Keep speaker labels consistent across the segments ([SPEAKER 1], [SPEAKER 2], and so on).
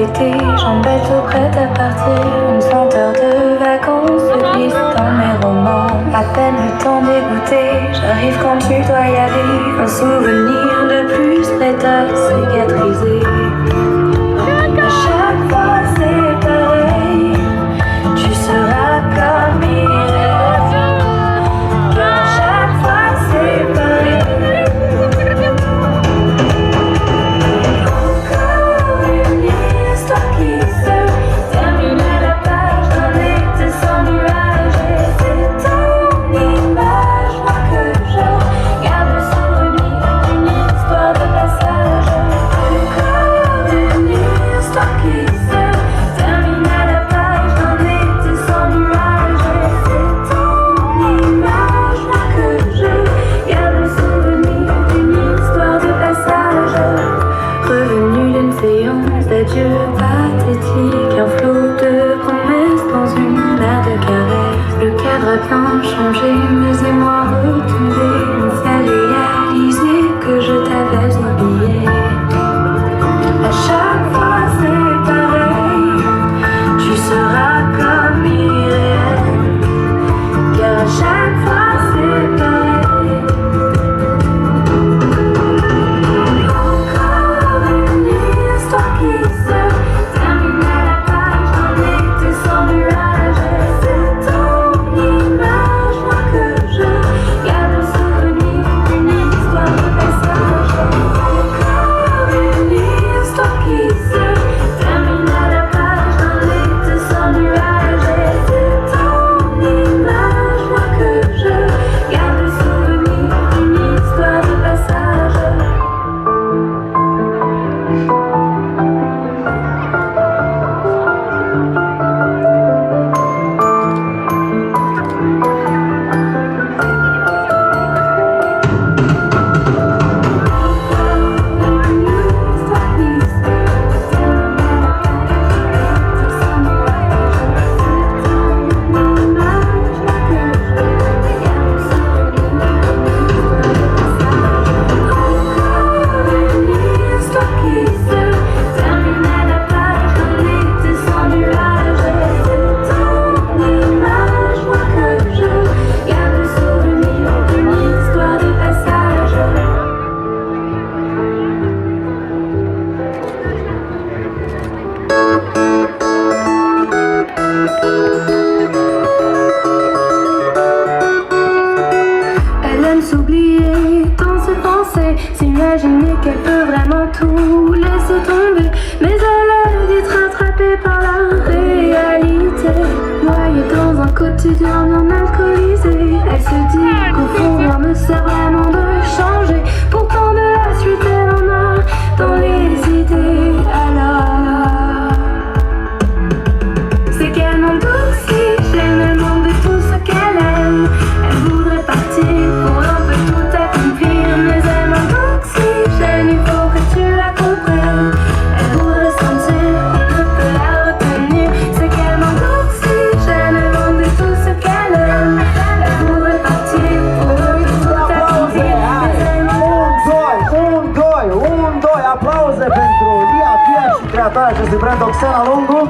[SPEAKER 1] l'été, j'embête au prêt-à-partir. Une senteur de vacances se glisse dans mes romans. À peine le temps d'écouter, j'arrive quand tu dois y aller. Un souvenir de plus prêt à cicatriser. À chaque fois c'est pareil, tu seras comme Irène. Car à chaque fois c'est pareil. Encore une histoire qui se termine à la page d'un été sans nuage. Et c'est ton image, moi que je garde le souvenir d'une histoire de passage. Encore une histoire qui se termine à la page d'un été sans nuage. Et c'est ton image, moi que je garde le souvenir d'une histoire de passage. Revenu d'une séance d'adieu pathétique, un flot de promesses dans une mer de caresses. Le cadre a bien changé, mes émois retombés. Me fait réaliser que je t'avais oublié. À chaque fois c'est pareil, tu seras comme Irène. Car à chaque fois c'est pareil. Encore une histoire qui se termine à la page d'un été sans nuage. Et c'est ton image, moi que je garde le souvenir d'une histoire de passage. Encore une histoire qui se termine à la page d'un été sans nuage. Et c'est ton image, moi que je garde le souvenir d'une histoire de passage. Elle aime s'oublier dans ses pensées, s'imaginer qu'elle peut vraiment tout laisser tomber. Mais elle est vite rattrapée par la réalité, noyée dans un quotidien non alcoolisé. Elle se dit qu'au fond rien ne sert vraiment de changer. Pourtant de la suite elle en a dans les idées. Alors c'est qu'elle manque d'oxygène, elle manque de tout ce qu'elle aime. Elle voudrait partir pour un peu tout accomplir, mais elle manque d'oxygène, il faut que tu la comprennes. Elle voudrait sentir qu'on ne peut la retenir. C'est qu'elle manque d'oxygène, elle manque de tout ce qu'elle aime. Elle voudrait partir pour un peu tout accomplir, mais elle manque
[SPEAKER 2] doi, aplauze pentru Lia Pia și creatoarea acestui brand, Oxana Lungu.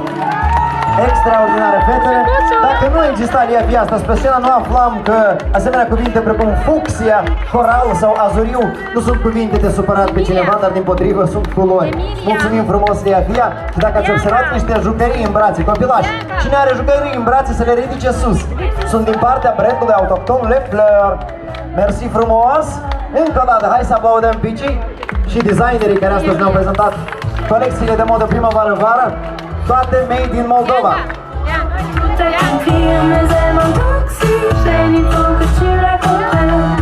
[SPEAKER 2] Extraordinare fetele. Dacă nu exista Lia Pia asta pe scenă, nu aflam că asemenea cuvinte precum fucsia, coral sau azuriu nu sunt cuvinte de supărat pe cineva, dar dimpotrivă sunt culori. Mulțumim frumos, Lia Pia. Și dacă ați observat niște jucării în brațe, copilași, cine are jucării în brațe să le ridice sus. Sunt din partea brandului autohton Le Fleur. Mersi frumos. Încă o dată, hai să aplaudăm picii și designerii care astăzi ne-au prezentat colecțiile de modă primăvară-vară, toate made in Moldova.
[SPEAKER 1] tout accomplir, mais elle manque d'oxygène, il faut que tu la comprennes.